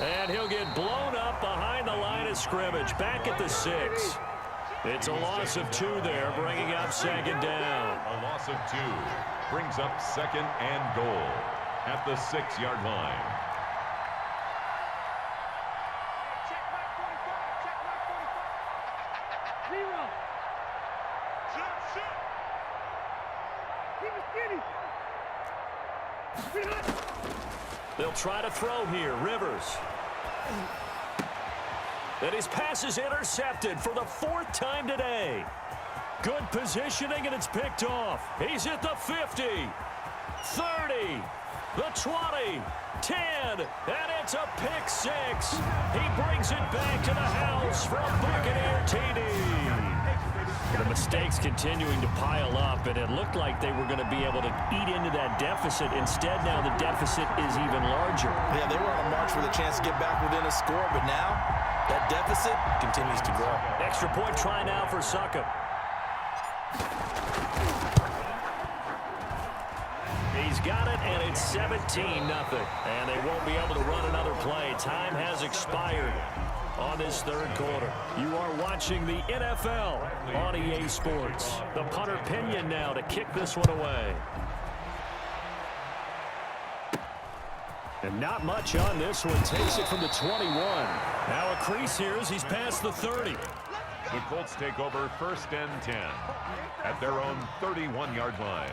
And he'll get blown up behind the line of scrimmage, back at the 6. It's a loss of 2 there, bringing up second down. A loss of 2 brings up second and goal at the 6-yard line. They'll try to throw here. Rivers. And his pass is intercepted for the 4th time today. Good positioning, and it's picked off. He's at the 50, 30, the 20, 10, and it's a pick 6. He brings it back to the house for a Buccaneer TD. The mistakes continuing to pile up, and it looked like they were going to be able to eat into that deficit. Instead, now the deficit is even larger. Yeah, they were on a march with a chance to get back within a score, but now that deficit continues to grow. Extra point try now for Succop. He's got it, and it's 17-0. And they won't be able to run another play. Time has expired on this 3rd quarter. You are watching the NFL on EA Sports. The punter Pinion now to kick this one away. And not much on this one. Takes it from the 21. Now a crease here as he's past the 30. The Colts take over 1st and 10 at their own 31-yard line.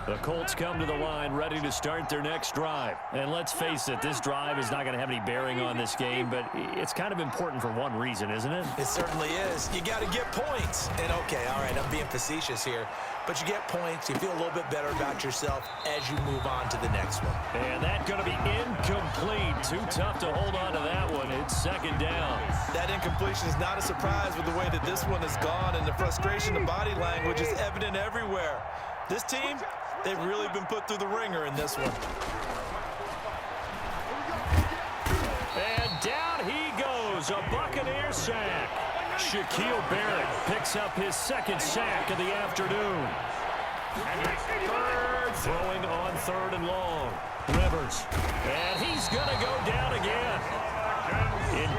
The Colts come to the line ready to start their next drive. And let's face it, this drive is not going to have any bearing on this game, but it's kind of important for one reason, isn't it? It certainly is. You got to get points. And okay, all right, I'm being facetious here, but you get points, you feel a little bit better about yourself as you move on to the next one. And that's going to be incomplete. Too tough to hold on to that one. It's 2nd down. That incompletion is not a surprise with the way that this one has gone, and the frustration of body language is evident everywhere. This team, they've really been put through the ringer in this one. And down he goes, a Buccaneer sack. Shaquille Barrett picks up his 2nd sack of the afternoon. Throwing on 3rd and long. Rivers. And he's going to go down again.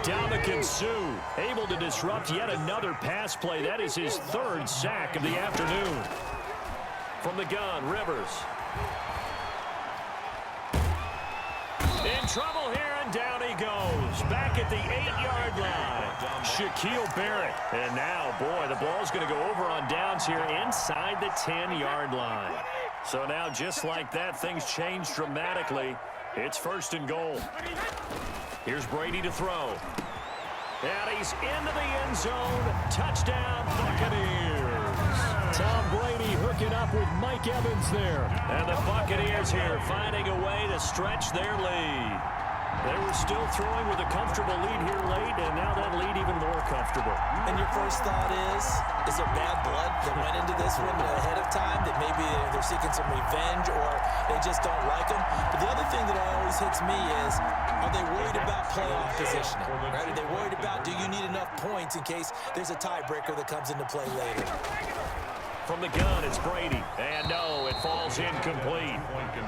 Ndamukong Suh able to disrupt yet another pass play. That is his 3rd sack of the afternoon. From the gun, Rivers. In trouble here, and down he goes. Back at the 8-yard line. Shaquille Barrett. And now, boy, the ball's going to go over on downs here inside the 10-yard line. So now, just like that, things change dramatically. It's 1st and goal. Here's Brady to throw. And he's into the end zone. Touchdown, Buccaneers. Tom Brady hooking up with Mike Evans there. And the Buccaneers here finding a way to stretch their lead. They were still throwing with a comfortable lead here late, and now that lead even more comfortable. And your first thought is there bad blood that went into this one ahead of time, that maybe they're seeking some revenge or they just don't like them? But the other thing that always hits me is, are they worried about playoff positioning? Right? Are they worried about, do you need enough points in case there's a tiebreaker that comes into play later? From the gun, it's Brady. And no, it falls incomplete.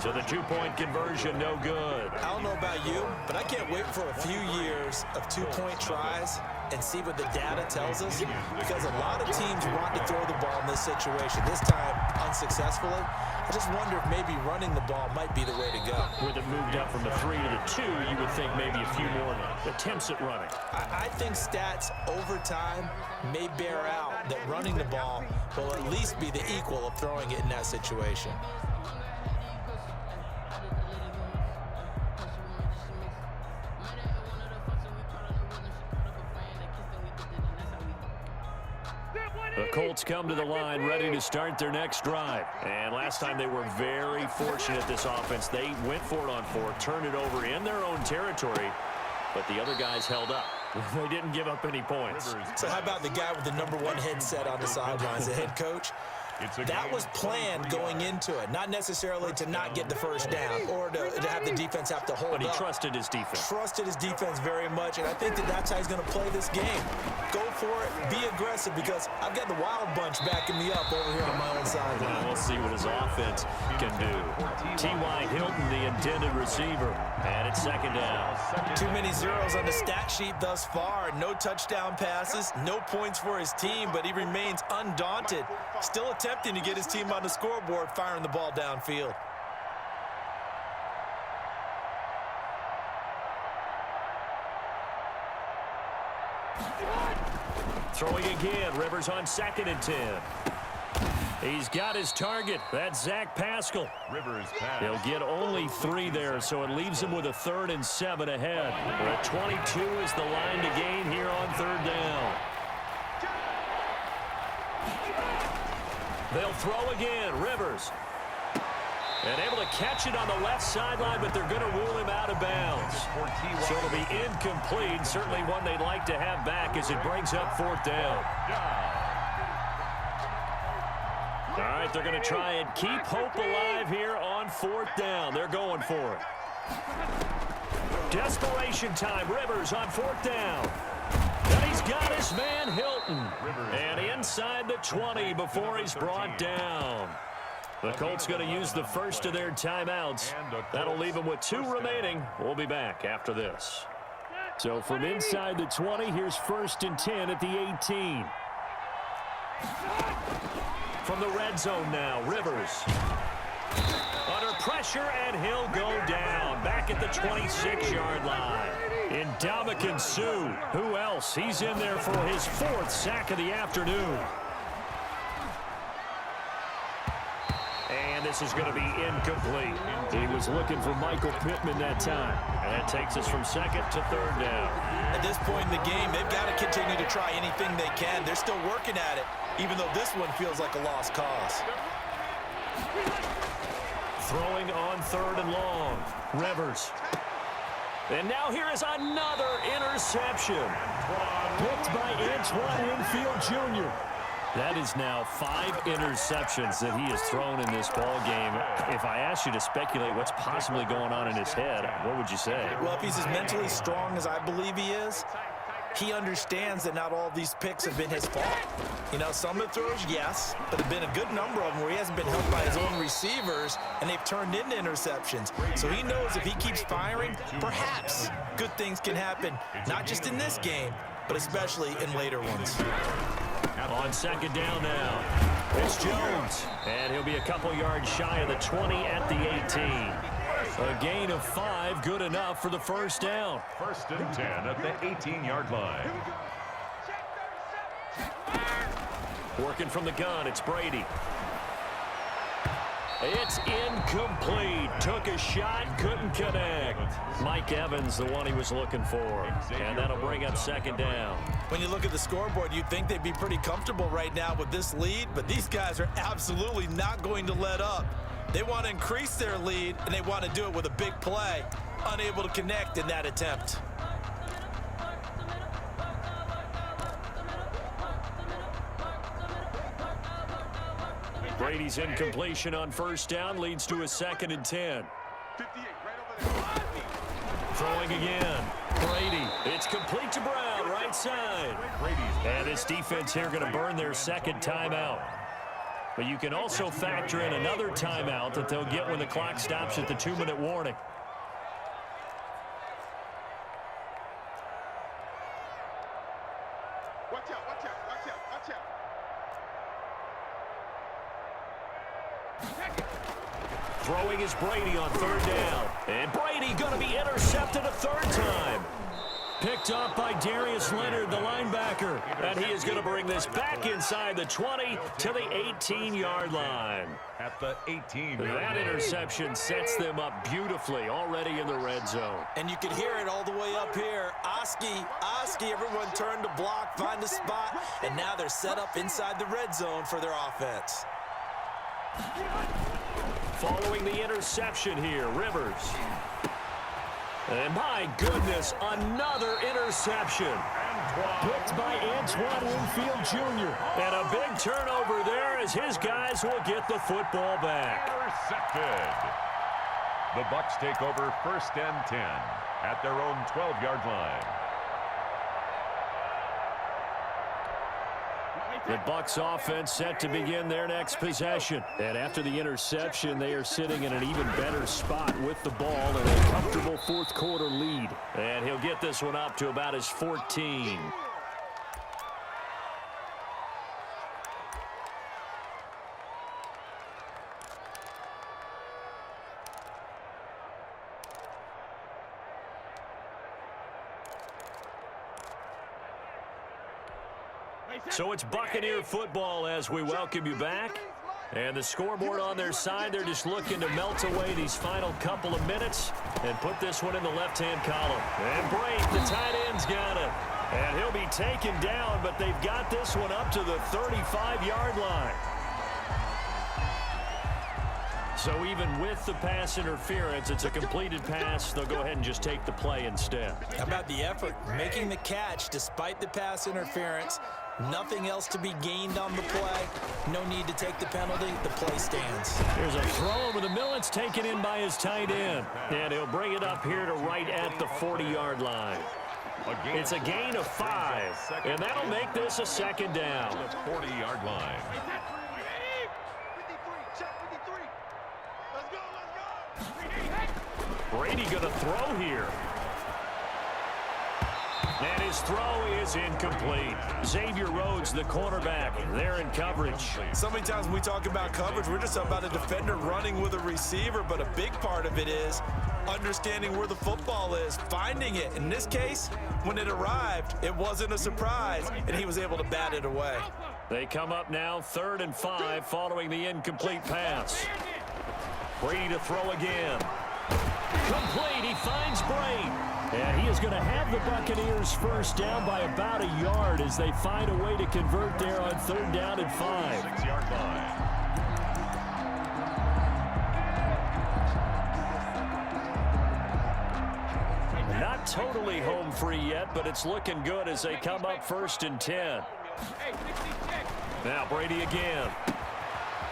So the 2-point conversion, no good. I don't know about you, but I can't wait for a few years of 2-point tries and see what the data tells us, because a lot of teams want to throw the ball in this situation. This time, unsuccessfully. I just wonder if maybe running the ball might be the way to go. With it moved up from the 3 to the 2, you would think maybe a few more attempts at running. I think stats over time may bear out that running the ball will at least be the equal of throwing it in that situation. The Colts come to the line ready to start their next drive. And last time they were very fortunate, this offense. They went for it on 4, turned it over in their own territory, but the other guys held up. They didn't give up any points. So how about the guy with the #1 headset on the sidelines, the head coach? That was planned going into it, not necessarily to not get the first down or to have the defense have to hold up. But he trusted his defense. Trusted his defense very much, and I think that's how he's going to play this game. Go for it, be aggressive, because I've got the wild bunch backing me up over here on my own side. Well, we'll see what his offense can do. T.Y. Hilton, the intended receiver, and it's second down. Too many zeros on the stat sheet thus far. No touchdown passes, no points for his team, but he remains undaunted. Still attempting to get his team on the scoreboard, firing the ball downfield. Throwing again, Rivers on 2nd and 10. He's got his target. That's Zach Pascal. Rivers pass. He'll get only 3 there, so it leaves him with a 3rd and 7 ahead. We're at 22 is the line to gain here on 3rd down. They'll throw again, Rivers. And able to catch it on the left sideline, but they're going to rule him out of bounds. So it'll be incomplete. Certainly one they'd like to have back as it brings up 4th down. All right, they're going to try and keep hope alive here on 4th down. They're going for it. Desperation time. Rivers on 4th down. And he's got his man Hilton. And inside the 20 before he's brought down. The Colts going to use the first of their timeouts. That'll leave them with 2 remaining. We'll be back after this. So from inside the 20, here's 1st and 10 at the 18. From the red zone now, Rivers. Under pressure, and he'll go down. Back at the 26-yard line. Ndamukong Suh. Who else? He's in there for his 4th sack of the afternoon. And this is going to be incomplete. He was looking for Michael Pittman that time. And that takes us from 2nd to 3rd down. At this point in the game, they've got to continue to try anything they can. They're still working at it, even though this one feels like a lost cause. Throwing on 3rd and long. Rivers. And now here is another interception. Picked by Antoine Winfield Jr. That is now 5 interceptions that he has thrown in this ball game. If I asked you to speculate what's possibly going on in his head, what would you say? Well, if he's as mentally strong as I believe he is, he understands that not all of these picks have been his fault. You know, some of the throws, yes, but there have been a good number of them where he hasn't been helped by his own receivers, and they've turned into interceptions. So he knows if he keeps firing, perhaps good things can happen, not just in this game, but especially in later ones. On 2nd down now, it's Jones, and he'll be a couple yards shy of the 20 at the 18. A gain of 5, good enough for the 1st down. 1st and 10 at the 18-yard line. Working from the gun, it's Brady. It's incomplete. Took a shot, couldn't connect. Mike Evans, the one he was looking for. And that'll bring up 2nd down. When you look at the scoreboard, you'd think they'd be pretty comfortable right now with this lead, but these guys are absolutely not going to let up. They want to increase their lead, and they want to do it with a big play. Unable to connect in that attempt. Brady's incompletion on 1st down leads to a 2nd and 10. Throwing again. Brady. It's complete to Brown, right side. And this defense here going to burn their 2nd timeout. But you can also factor in another timeout that they'll get when the clock stops at the 2-minute warning. Watch out, watch out, watch out, watch out. Throwing is Brady on 3rd down. And Brady going to be intercepted a 3rd time. Picked up by Darius Leonard, the linebacker. And he is going to bring this back inside the 20 to the 18-yard line. At the 18. That interception sets them up beautifully already in the red zone. And you can hear it all the way up here. Oski, everyone turned to block, find a spot, and now they're set up inside the red zone for their offense. Following the interception here, Rivers. And my goodness, another interception. Picked by Antoine Winfield Jr. And a big turnover there as his guys will get the football back. Intercepted. The Bucs take over 1st and 10 at their own 12-yard line. The Bucs offense set to begin their next possession. And after the interception, they are sitting in an even better spot with the ball and a comfortable fourth quarter lead. And he'll get this one up to about his 14. So it's Buccaneer football as we welcome you back. And the scoreboard on their side, they're just looking to melt away these final couple of minutes and put this one in the left-hand column. And Brate, the tight end's got it. And he'll be taken down, but they've got this one up to the 35-yard line. So even with the pass interference, it's a completed pass. They'll go ahead and just take the play instead. How about the effort? Making the catch despite the pass interference. Nothing else to be gained on the play. No need to take the penalty. The play stands. Here's a throw over the middle. It's taken in by his tight end. And he'll bring it up here to right at the 40-yard line. It's a gain of 5. And that'll make this a second down. The 40-yard line. Brady going to throw here. And his throw is incomplete. Xavier Rhodes, the cornerback, there in coverage. So many times when we talk about coverage, we're just about a defender running with a receiver, but a big part of it is understanding where the football is, finding it. In this case, when it arrived, it wasn't a surprise, and he was able to bat it away. They come up now 3rd and 5 following the incomplete pass. Brady to throw again. Complete. He finds Brady. And he is going to have the Buccaneers first down by about a yard as they find a way to convert there on 3rd down and 5. 6-yard line. Not totally home free yet, but it's looking good as they come up 1st and 10. Now Brady again.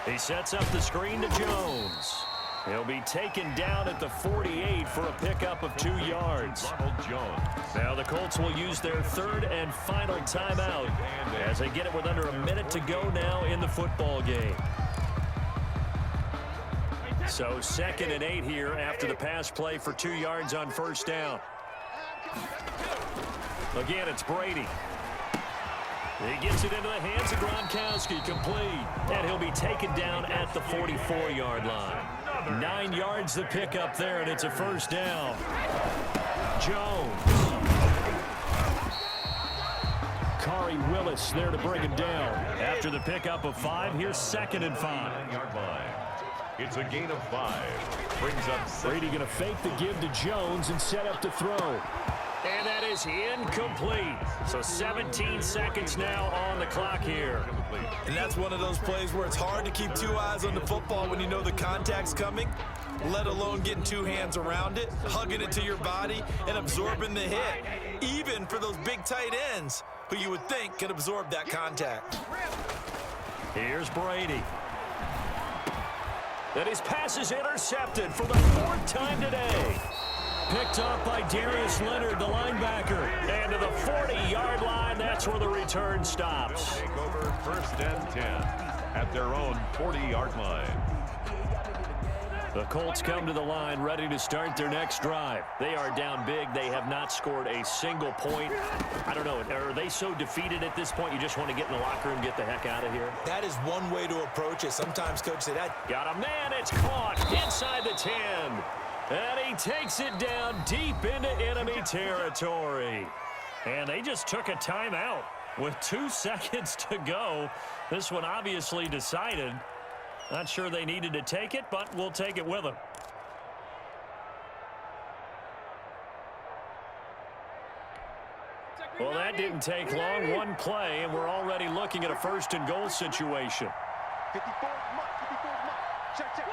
He sets up the screen to Jones. He'll be taken down at the 48 for a pickup of 2 yards. Now the Colts will use their 3rd and final timeout as they get it with under a minute to go now in the football game. So 2nd and 8 here after the pass play for 2 yards on 1st down. Again, it's Brady. He gets it into the hands of Gronkowski, complete. And he'll be taken down at the 44-yard line. 9 yards the pickup there, and it's a 1st down. Jones. Kari Willis there to bring him down. After the pickup of 5, here's 2nd and 5. 9-yard line. It's a gain of 5. Brings up Brady going to fake the give to Jones and set up to throw. And that is incomplete. So 17 seconds now on the clock here. And that's one of those plays where it's hard to keep 2 eyes on the football when you know the contact's coming, let alone getting 2 hands around it, hugging it to your body, and absorbing the hit, even for those big tight ends who you would think could absorb that contact. Here's Brady. And his pass is intercepted for the 4th time today. Picked up by Darius Leonard, the linebacker. And to the 40-yard line, that's where the return stops. Take over 1st and 10 at their own 40-yard line. The Colts come to the line ready to start their next drive. They are down big. They have not scored a single point. I don't know. Are they so defeated at this point you just want to get in the locker room, get the heck out of here? That is one way to approach it. Sometimes coaches say that. Got a man. It's caught inside the 10. And he takes it down deep into enemy territory. And they just took a timeout with 2 seconds to go. This one obviously decided. Not sure they needed to take it, but we'll take it with them. Well, that didn't take long. 1 play, and we're already looking at a 1st and goal situation. 54 mark, 54 mark. Check, check.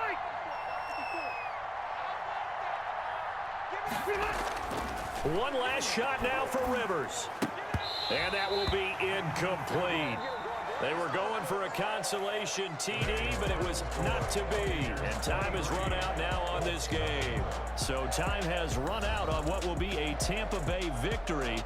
1 last shot now for Rivers. And that will be incomplete. They were going for a consolation TD, but it was not to be. And time has run out now on this game. So time has run out on what will be a Tampa Bay victory.